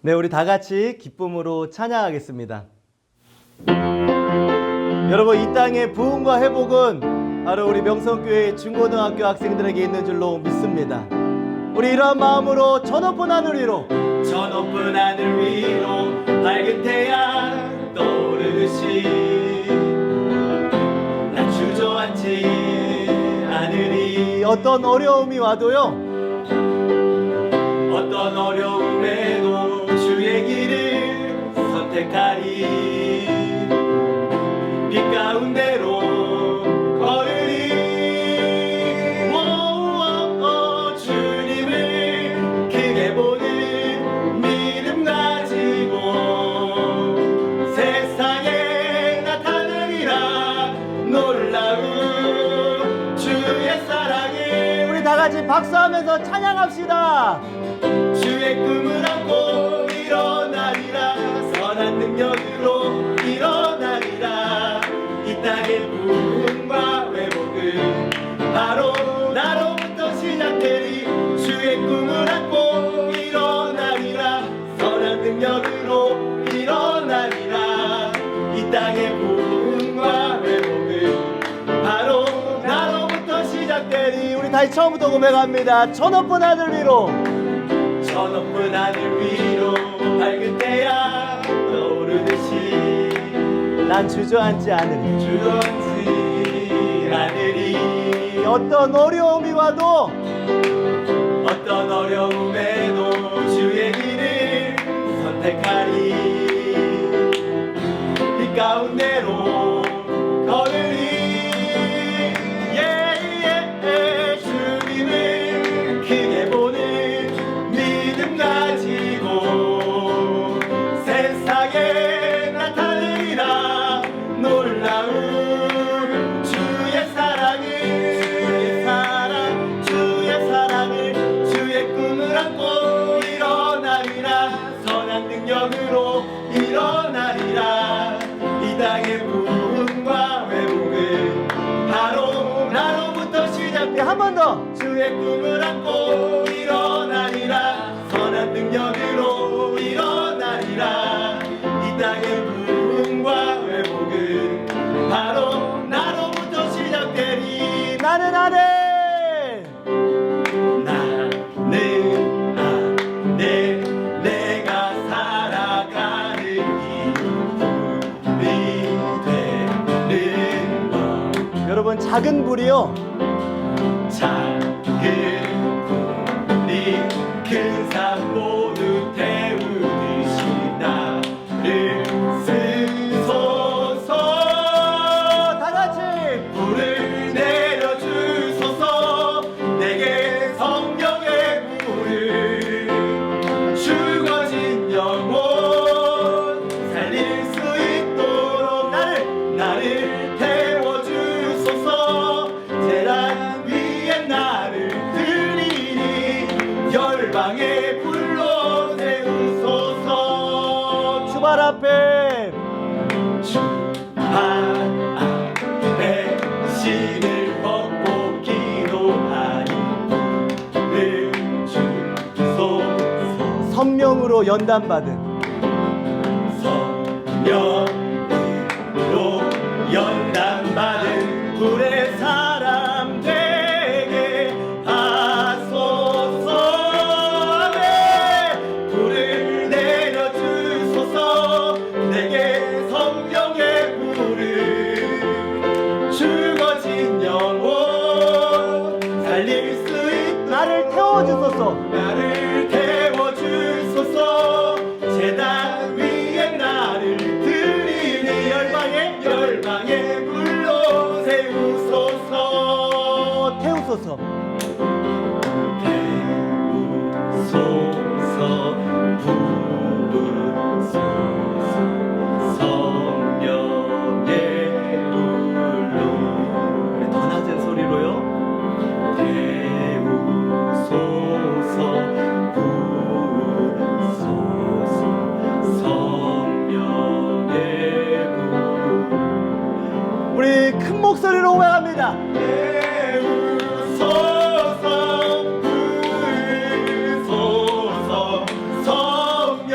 네, 우리 다 같이 기쁨으로 찬양하겠습니다. 여러분, 이 땅의 부흥과 회복은 바로 우리 명성교회 중고등학교 학생들에게 있는 줄로 믿습니다. 우리 이러한 마음으로 저 높은 하늘 위로 밝은 태양 떠오르듯이 나 주저앉지 않으리. 어떤 어려움이 와도요, 어떤 어려움에도 주의 길을 선택하리. 빛 가운데로 걸으리. 주님을 크게 보는 믿음 가지고 세상에 나타내리라. 놀라운 주의 사랑을 우리 다 같이 박수하면서 찬양합시다. 주의 꿈을 안고 일어나리라. 선한 능력으로 일어나리라. 이 땅의 부흥과 회복은 바로 나로부터 시작되리. 주의 꿈을 안고 일어나리라. 선한 능력으로 일어나리라. 이 땅의 부흥과 회복은 바로 나로부터 시작되리. 우리 다시 처음부터 고백합니다. 저 높은 하늘 위로, 저 높은 하늘 위로 밝은 태양 떠오르듯이 난 주저앉지 않으리. 주저앉지 않으리. 어떤 어려움이 와도, 어떤 어려움에도 주의 길을 선택하리. 빛 가운데로 걸으리. 주님을 크게 보는 믿음 가지고 세상에 나타내리라. 놀라운 주의 사랑을, 주의 사랑을, 주의 꿈을 안고 일어나리라. 선한 능력으로 일어나리라. 이 땅의 부흥과 회복은 바로 나로부터 시작돼. 한 번 더. 주의 꿈을 안고 일어나리라. 선한 능력으로 일어나리라. 이 땅의 부흥과 회복은 바로 나로부터 시작되리. 나는 내가 살아가는 이 불이 되는 것. 여러분, 작은 불이요, 작은 불이 큰 산 모두 태우듯이 나를 쓰소서. 다 같이 불을 내려주소서. 내게 성령의 불을, 죽어진 영혼 살릴 수 있도록 나를 태워주소서. 재단 위에 나를 드리니 열방의 불로 세우소서. 주발 앞에, 신을 벗고 기도하니 불을 주소서. 성령으로 연단받은, 성령으로 연단받은 불의 사람 되게 하소서. 네, 불을 내려주소서. 내게 성령의 불을, 죽어진 영혼 살릴 수 있도록 나를 태워주소서. 나를 태워주소서. 재단 위에 나를 드리니 열방의 불로 세우소서. 태우소서. 부으소서. 성령의 불로. 더 낮은 소리로요. 태우소서. 부으소서. 성령의 불. 우리 큰 목소리로 고백합니다. 태우소서. 부으소서. 성령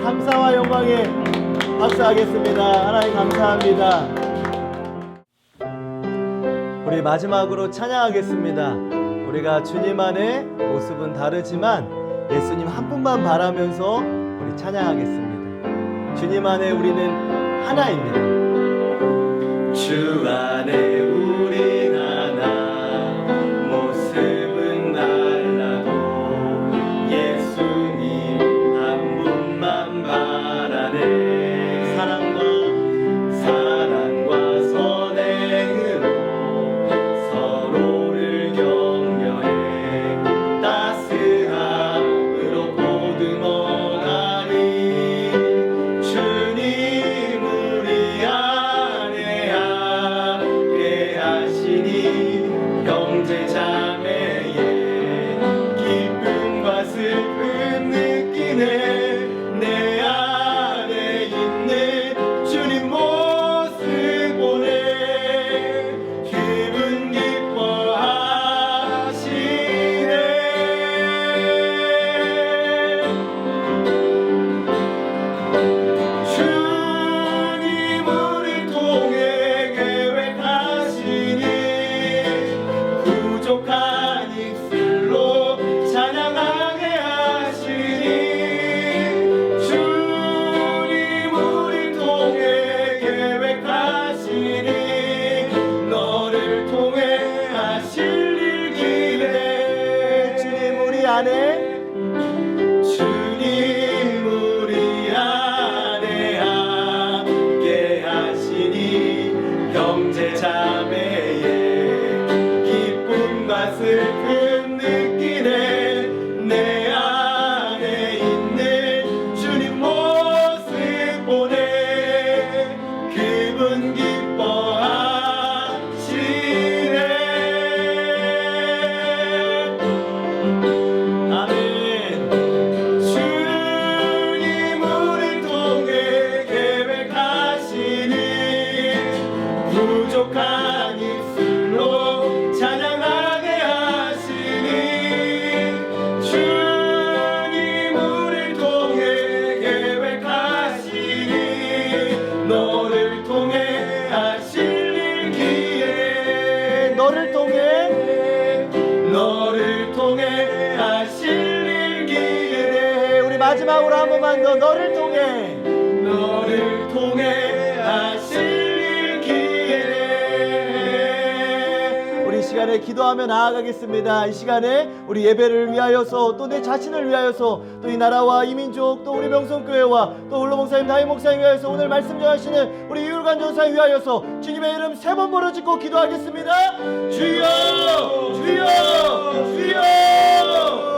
감사와 영광에 박수하겠습니다. 하나님 감사합니다. 우리 마지막으로 찬양하겠습니다. 우리가 주님 안에 모습은 다르지만 예수님 한 분만 바라면서 우리 찬양하겠습니다. 주님 안에 우리는 하나입니다. 주 안에 우린 하나, 모습은 달라도 예수님 한 분만 바라네. 사랑과 선행으로 서로를 격려해 따스함으로 보듬어가니 주님 우리 안에 함께 하시니 형제자매의 기쁨과 슬픔 느끼네. 내 안에 있는 주님 모습 보네. 기분 기뻐하시네. 주님 우리 통해 계획하시니 부족한 입술로 찬양하게 하시니 주님 우리 통해 계획하시니 너를 통해 하실 일 기대. 주님 우리 안에 주님 우리 안에 함께 하시니 형제자매의 기쁨과 슬픔 느끼네. 내 안에 있는 주님 모습 보네. 기분 기뻐하시네. 아멘. 주님 우리 통해 계획하시니 부족한 입술로 찬양하게 하시니 주님 우리 통해 계획하시니 너를 통해 하실 일기에 너를 통해 하실 일기에. 우리 마지막으로 한 번만 더 너를 통해 하실 일기에. 우리 이 시간에 기도하며 나아가겠습니다. 이 시간에 우리 예배를 위하여서 또 내 자신을 위하여서 또 이 나라와 이 민족 또 우리 명성교회와 또 홀로 목사님 다임 목사님 위하여서 오늘 말씀 전하시는 우리 유일관 전사님 위하여서 주님의 이름 3번 부르짖고 기도하겠습니다. 주여 주여 주여.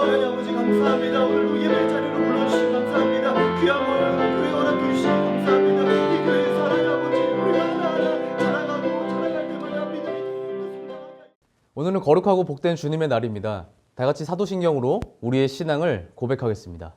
하나님 아버지 감사합니다. 오늘도 예배 자리로 불러주시니 감사합니다. 귀한 교회 허락해 주시니 감사합니다. 이 교회에서 하나님 아버지 우리가 하나하나 자라가고 자라갈 때마다 믿음이 돋습니다. 오늘은 거룩하고 복된 주님의 날입니다. 다같이 사도신경으로 우리의 신앙을 고백하겠습니다.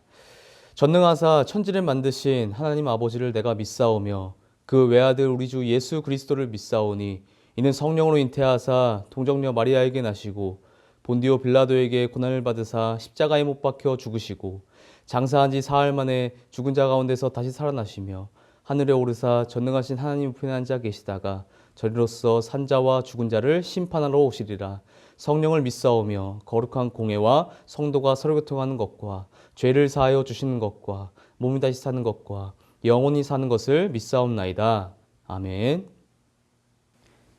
전능하사 천지를 만드신 하나님 아버지를 내가 믿사오며 그 외아들 우리 주 예수 그리스도를 믿사오니 이는 성령으로 잉태하사 동정녀 마리아에게 나시고 본디오 빌라도에게 고난을 받으사 십자가에 못 박혀 죽으시고 장사한 지 사흘 만에 죽은 자 가운데서 다시 살아나시며 하늘에 오르사 전능하신 하나님 우편에 앉아 계시다가 저리로서 산자와 죽은 자를 심판하러 오시리라. 성령을 믿사오며 거룩한 공회와 성도가 서로 교통하는 것과 죄를 사하여 주시는 것과 몸이 다시 사는 것과 영원히 사는 것을 믿사옵나이다. 아멘.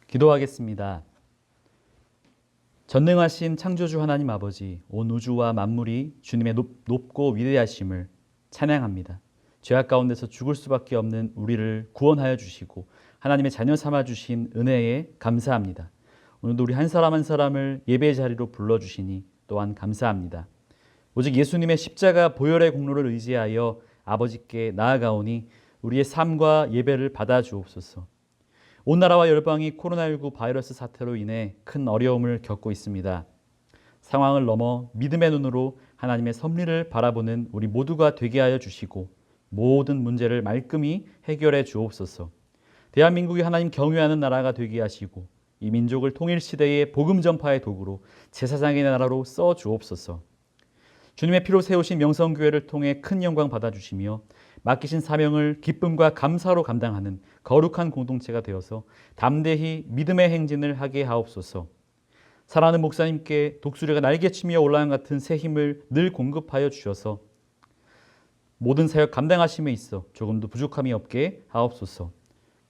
기도하겠습니다. 전능하신 창조주 하나님 아버지, 온 우주와 만물이 주님의 높고 위대하심을 찬양합니다. 죄악 가운데서 죽을 수밖에 없는 우리를 구원하여 주시고 하나님의 자녀 삼아 주신 은혜에 감사합니다. 오늘도 우리 한 사람 한 사람을 예배의 자리로 불러주시니 또한 감사합니다. 오직 예수님의 십자가 보혈의 공로를 의지하여 아버지께 나아가오니 우리의 삶과 예배를 받아 주옵소서. 온 나라와 열방이 코로나19 바이러스 사태로 인해 큰 어려움을 겪고 있습니다. 상황을 넘어 믿음의 눈으로 하나님의 섭리를 바라보는 우리 모두가 되게 하여 주시고 모든 문제를 말끔히 해결해 주옵소서. 대한민국이 하나님 경외하는 나라가 되게 하시고 이 민족을 통일 시대의 복음 전파의 도구로 제사장의 나라로 써 주옵소서. 주님의 피로 세우신 명성교회를 통해 큰 영광 받아주시며 맡기신 사명을 기쁨과 감사로 감당하는 거룩한 공동체가 되어서 담대히 믿음의 행진을 하게 하옵소서. 사랑하는 목사님께 독수리가 날개치며 올라간 같은 새 힘을 늘 공급하여 주셔서 모든 사역 감당하심에 있어 조금도 부족함이 없게 하옵소서.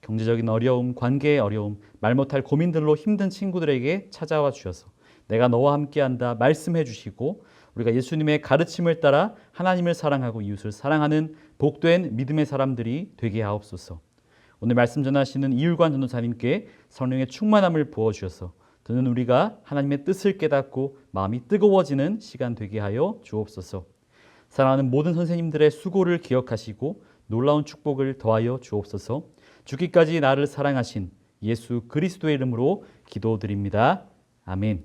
경제적인 어려움, 관계의 어려움, 말 못할 고민들로 힘든 친구들에게 찾아와 주셔서 내가 너와 함께한다 말씀해 주시고 우리가 예수님의 가르침을 따라 하나님을 사랑하고 이웃을 사랑하는 복된 믿음의 사람들이 되게 하옵소서. 오늘 말씀 전하시는 이율관 전도사님께 성령의 충만함을 부어주셔서 듣는 우리가 하나님의 뜻을 깨닫고 마음이 뜨거워지는 시간 되게 하여 주옵소서. 사랑하는 모든 선생님들의 수고를 기억하시고 놀라운 축복을 더하여 주옵소서. 죽기까지 나를 사랑하신 예수 그리스도의 이름으로 기도드립니다. 아멘.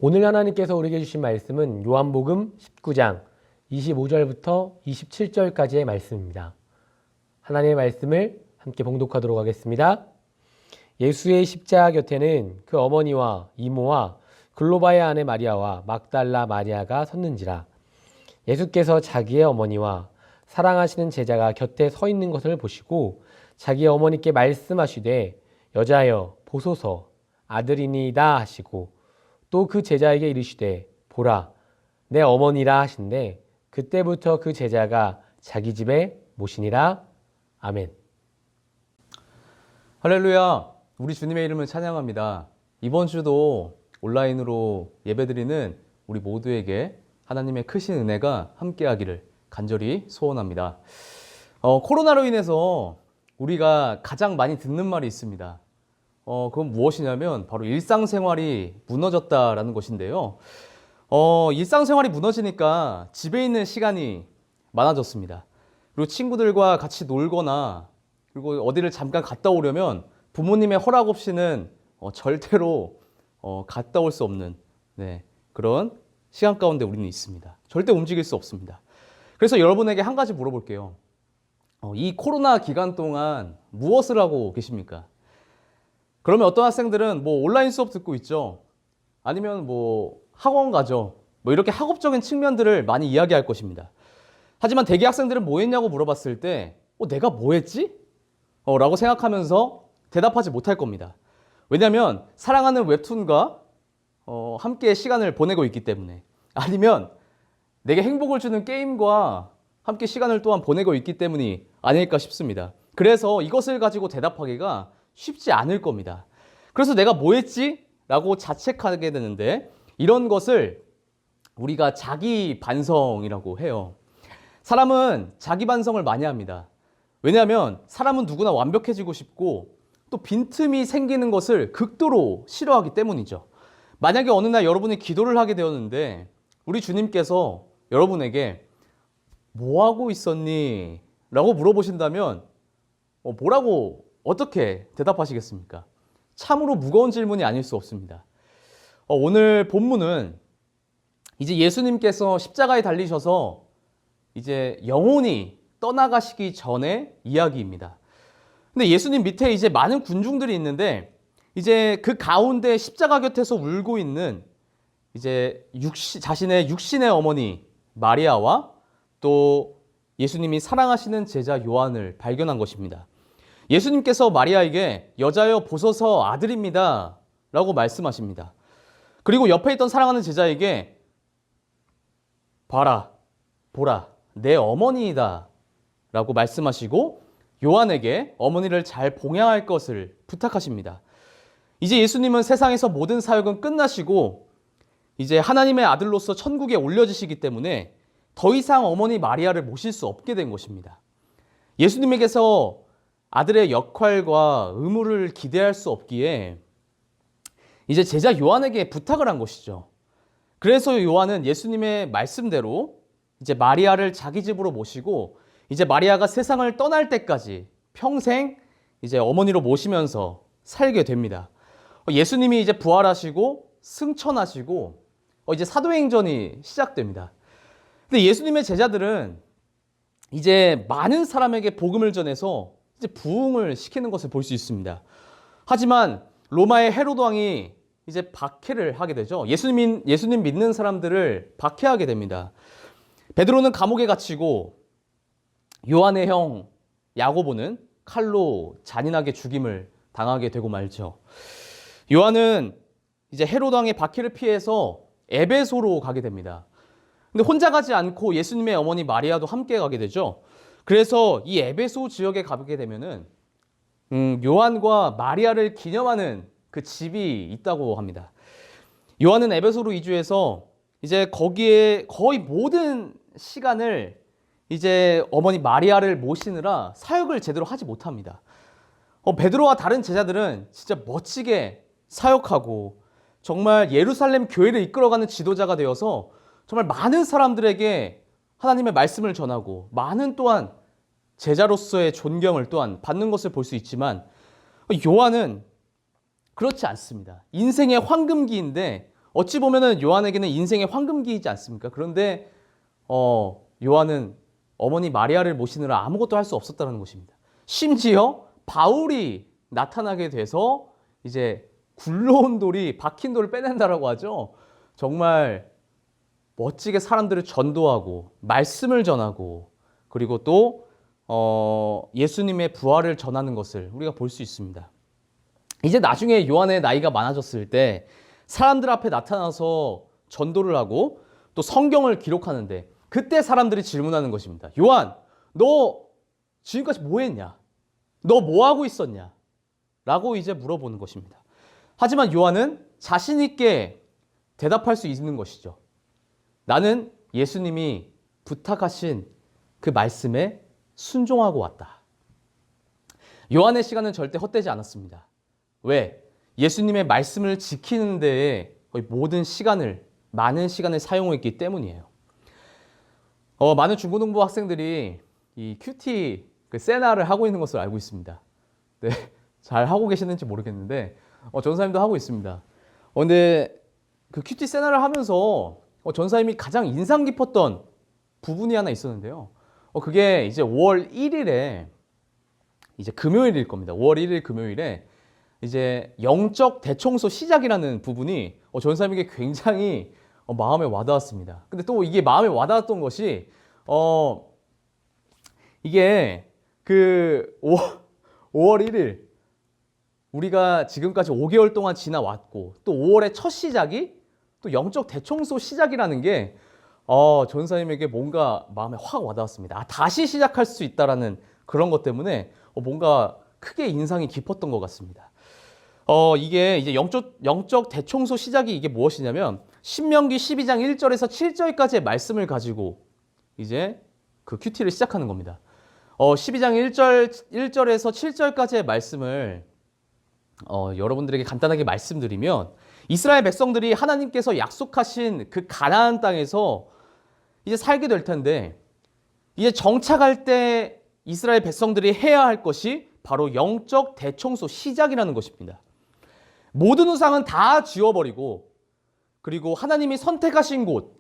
오늘 하나님께서 우리에게 주신 말씀은 요한복음 19장 25절부터 27절까지의 말씀입니다. 하나님의 말씀을 함께 봉독하도록 하겠습니다. 예수의 십자가 곁에는 그 어머니와 이모와 글로바의 아내 마리아와 막달라 마리아가 섰는지라. 예수께서 자기의 어머니와 사랑하시는 제자가 곁에 서 있는 것을 보시고 자기의 어머니께 말씀하시되 여자여 보소서 아들이니이다 하시고 또 그 제자에게 이르시되 보라 내 어머니라 하신대 그때부터 그 제자가 자기 집에 모시니라. 아멘. 할렐루야. 우리 주님의 이름을 찬양합니다. 이번 주도 온라인으로 예배드리는 우리 모두에게 하나님의 크신 은혜가 함께하기를 간절히 소원합니다. 코로나로 인해서 우리가 가장 많이 듣는 말이 있습니다. 그건 무엇이냐면 바로 일상생활이 무너졌다라는 것인데요. 일상생활이 무너지니까 집에 있는 시간이 많아졌습니다. 그리고 친구들과 같이 놀거나 그리고 어디를 잠깐 갔다 오려면 부모님의 허락 없이는 절대로 갔다 올 수 없는 그런 시간 가운데 우리는 있습니다. 절대 움직일 수 없습니다. 그래서 여러분에게 한 가지 물어볼게요. 이 코로나 기간 동안 무엇을 하고 계십니까? 그러면 어떤 학생들은 뭐 온라인 수업 듣고 있죠. 아니면 뭐 학원 가죠. 뭐 이렇게 학업적인 측면들을 많이 이야기할 것입니다. 하지만 대개 학생들은 뭐 했냐고 물어봤을 때 내가 뭐 했지? 라고 생각하면서 대답하지 못할 겁니다. 왜냐하면 사랑하는 웹툰과 함께 시간을 보내고 있기 때문에 아니면 내게 행복을 주는 게임과 함께 시간을 또한 보내고 있기 때문이 아닐까 싶습니다. 그래서 이것을 가지고 대답하기가 쉽지 않을 겁니다. 그래서 내가 뭐 했지? 라고 자책하게 되는데 이런 것을 우리가 자기 반성이라고 해요. 사람은 자기 반성을 많이 합니다. 왜냐하면 사람은 누구나 완벽해지고 싶고 또 빈틈이 생기는 것을 극도로 싫어하기 때문이죠. 만약에 어느 날 여러분이 기도를 하게 되었는데 우리 주님께서 여러분에게 뭐 하고 있었니? 라고 물어보신다면 뭐라고 어떻게 대답하시겠습니까? 참으로 무거운 질문이 아닐 수 없습니다. 오늘 본문은 이제 예수님께서 십자가에 달리셔서 이제 영혼이 떠나가시기 전의 이야기입니다. 근데 예수님 밑에 이제 많은 군중들이 있는데 이제 그 가운데 십자가 곁에서 울고 있는 이제 자신의 육신의 어머니 마리아와 또 예수님이 사랑하시는 제자 요한을 발견한 것입니다. 예수님께서 마리아에게 여자여 보소서 아들입니다 라고 말씀하십니다. 그리고 옆에 있던 사랑하는 제자에게 봐라 보라 내 어머니이다 라고 말씀하시고 요한에게 어머니를 잘 봉양할 것을 부탁하십니다. 이제 예수님은 세상에서 모든 사역은 끝나시고 이제 하나님의 아들로서 천국에 올려지시기 때문에 더 이상 어머니 마리아를 모실 수 없게 된 것입니다. 예수님에게서 아들의 역할과 의무를 기대할 수 없기에 이제 제자 요한에게 부탁을 한 것이죠. 그래서 요한은 예수님의 말씀대로 이제 마리아를 자기 집으로 모시고 이제 마리아가 세상을 떠날 때까지 평생 이제 어머니로 모시면서 살게 됩니다. 예수님이 이제 부활하시고 승천하시고 이제 사도행전이 시작됩니다. 근데 예수님의 제자들은 이제 많은 사람에게 복음을 전해서 이제 부흥을 시키는 것을 볼 수 있습니다. 하지만 로마의 헤로드 왕이 이제 박해를 하게 되죠. 예수님 믿는 사람들을 박해하게 됩니다. 베드로는 감옥에 갇히고 요한의 형 야고보는 칼로 잔인하게 죽임을 당하게 되고 말죠. 요한은 이제 헤롯 왕의 박해를 피해서 에베소로 가게 됩니다. 근데 혼자 가지 않고 예수님의 어머니 마리아도 함께 가게 되죠. 그래서 이 에베소 지역에 가게 되면은 요한과 마리아를 기념하는 그 집이 있다고 합니다. 요한은 에베소로 이주해서 이제 거기에 거의 모든 시간을 이제 어머니 마리아를 모시느라 사역을 제대로 하지 못합니다. 베드로와 다른 제자들은 진짜 멋지게 사역하고 정말 예루살렘 교회를 이끌어가는 지도자가 되어서 정말 많은 사람들에게 하나님의 말씀을 전하고 많은 또한 제자로서의 존경을 또한 받는 것을 볼 수 있지만 요한은 그렇지 않습니다. 인생의 황금기인데 어찌 보면은 요한에게는 인생의 황금기이지 않습니까? 그런데 요한은 어머니 마리아를 모시느라 아무것도 할 수 없었다는 것입니다. 심지어 바울이 나타나게 돼서 이제 굴러온 돌이 박힌 돌을 빼낸다라고 하죠. 정말 멋지게 사람들을 전도하고 말씀을 전하고 그리고 또 예수님의 부활을 전하는 것을 우리가 볼 수 있습니다. 이제 나중에 요한의 나이가 많아졌을 때 사람들 앞에 나타나서 전도를 하고 또 성경을 기록하는데 그때 사람들이 질문하는 것입니다. 요한, 너 지금까지 뭐 했냐? 너 뭐 하고 있었냐? 라고 이제 물어보는 것입니다. 하지만 요한은 자신 있게 대답할 수 있는 것이죠. 나는 예수님이 부탁하신 그 말씀에 순종하고 왔다. 요한의 시간은 절대 헛되지 않았습니다. 왜? 예수님의 말씀을 지키는 데에 거의 모든 시간을, 많은 시간을 사용했기 때문이에요. 많은 중고등부 학생들이 이 큐티 그 세나를 하고 있는 것을 알고 있습니다. 네, 잘 하고 계시는지 모르겠는데 전사님도 하고 있습니다. 근데 그 큐티 세나를 하면서 전사님이 가장 인상 깊었던 부분이 하나 있었는데요. 그게 이제 5월 1일에 이제 금요일일 겁니다. 5월 1일 금요일에 이제 영적 대청소 시작이라는 부분이 전사님에게 굉장히 마음에 와닿았습니다. 근데 또 이게 마음에 와닿았던 것이 이게 그 5월 1일 우리가 지금까지 5개월 동안 지나왔고 또 5월의 첫 시작이 또 영적 대청소 시작이라는 게 전사님에게 뭔가 마음에 확 와닿았습니다. 다시 시작할 수 있다라는 그런 것 때문에 뭔가 크게 인상이 깊었던 것 같습니다. 이게 이제 영적 대청소 시작이 이게 무엇이냐면 신명기 12장 1절에서 7절까지의 말씀을 가지고 이제 그 큐티를 시작하는 겁니다. 12장 1절에서 7절까지의 말씀을 여러분들에게 간단하게 말씀드리면 이스라엘 백성들이 하나님께서 약속하신 그 가나안 땅에서 이제 살게 될 텐데 이제 정착할 때 이스라엘 백성들이 해야 할 것이 바로 영적 대청소 시작이라는 것입니다. 모든 우상은 다 지워버리고 그리고 하나님이 선택하신 곳,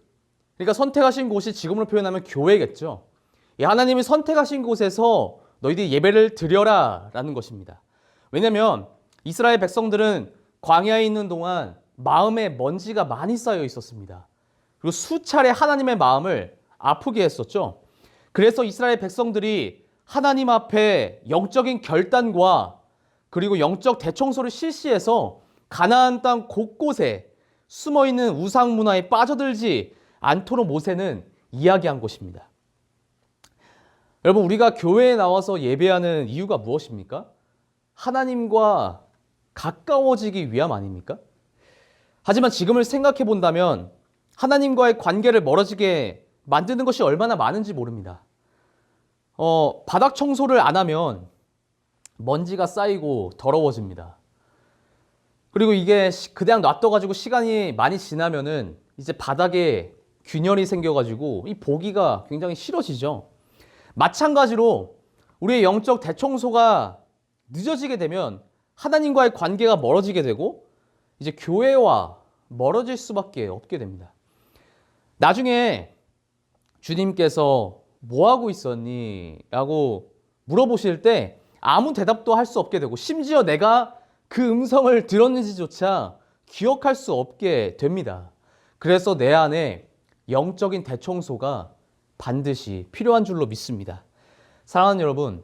그러니까 선택하신 곳이 지금으로 표현하면 교회겠죠. 하나님이 선택하신 곳에서 너희들이 예배를 드려라 라는 것입니다. 왜냐하면 이스라엘 백성들은 광야에 있는 동안 마음에 먼지가 많이 쌓여 있었습니다. 그리고 수차례 하나님의 마음을 아프게 했었죠. 그래서 이스라엘 백성들이 하나님 앞에 영적인 결단과 그리고 영적 대청소를 실시해서 가나안 땅 곳곳에 숨어있는 우상 문화에 빠져들지 않도록 모세는 이야기한 것입니다. 여러분, 우리가 교회에 나와서 예배하는 이유가 무엇입니까? 하나님과 가까워지기 위함 아닙니까? 하지만 지금을 생각해 본다면 하나님과의 관계를 멀어지게 만드는 것이 얼마나 많은지 모릅니다. 바닥 청소를 안 하면 먼지가 쌓이고 더러워집니다. 그리고 이게 그냥 놔둬가지고 시간이 많이 지나면은 이제 바닥에 균열이 생겨가지고 이 보기가 굉장히 싫어지죠. 마찬가지로 우리의 영적 대청소가 늦어지게 되면 하나님과의 관계가 멀어지게 되고 이제 교회와 멀어질 수밖에 없게 됩니다. 나중에 주님께서 뭐 하고 있었니? 라고 물어보실 때 아무 대답도 할 수 없게 되고 심지어 내가 그 음성을 들었는지조차 기억할 수 없게 됩니다. 그래서 내 안에 영적인 대청소가 반드시 필요한 줄로 믿습니다. 사랑하는 여러분,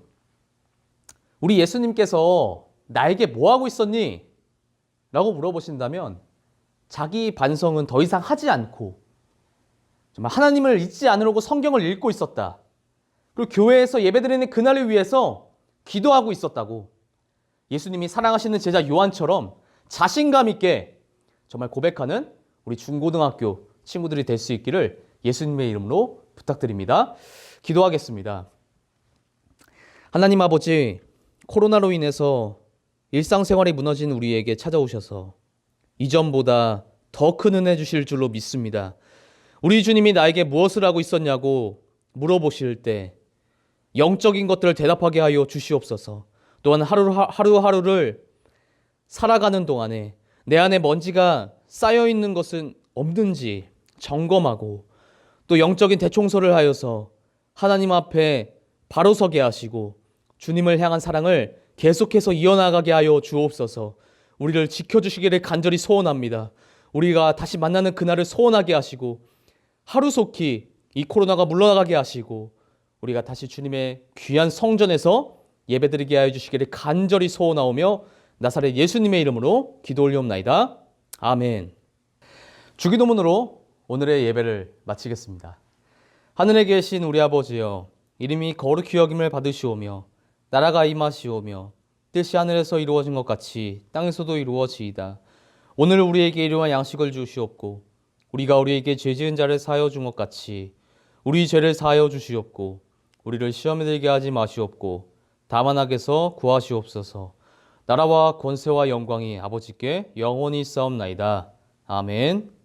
우리 예수님께서 나에게 뭐 하고 있었니? 라고 물어보신다면 자기 반성은 더 이상 하지 않고 정말 하나님을 잊지 않으려고 성경을 읽고 있었다. 그리고 교회에서 예배드리는 그날을 위해서 기도하고 있었다고 예수님이 사랑하시는 제자 요한처럼 자신감 있게 정말 고백하는 우리 중고등학교 친구들이 될 수 있기를 예수님의 이름으로 부탁드립니다. 기도하겠습니다. 하나님 아버지, 코로나로 인해서 일상생활이 무너진 우리에게 찾아오셔서 이전보다 더 큰 은혜 주실 줄로 믿습니다. 우리 주님이 나에게 무엇을 하고 있었냐고 물어보실 때 영적인 것들을 대답하게 하여 주시옵소서. 또한 하루하루를 살아가는 동안에 내 안에 먼지가 쌓여있는 것은 없는지 점검하고 또 영적인 대청소를 하여서 하나님 앞에 바로 서게 하시고 주님을 향한 사랑을 계속해서 이어나가게 하여 주옵소서. 우리를 지켜주시기를 간절히 소원합니다. 우리가 다시 만나는 그날을 소원하게 하시고 하루속히 이 코로나가 물러나가게 하시고 우리가 다시 주님의 귀한 성전에서 예배드리게 하여 주시기를 간절히 소원하오며 나사렛 예수님의 이름으로 기도 올리옵나이다. 아멘. 주기도문으로 오늘의 예배를 마치겠습니다. 하늘에 계신 우리 아버지여, 이름이 거룩히 여김을 받으시오며 나라가 임하시오며 뜻이 하늘에서 이루어진 것 같이 땅에서도 이루어지이다. 오늘 우리에게 일용할 양식을 주시옵고 우리가 우리에게 죄 지은 자를 사하여 준 것 같이 우리 죄를 사하여 주시옵고 우리를 시험에 들게 하지 마시옵고 다만 악에서 구하시옵소서. 나라와 권세와 영광이 아버지께 영원히 있사옵나이다. 아멘.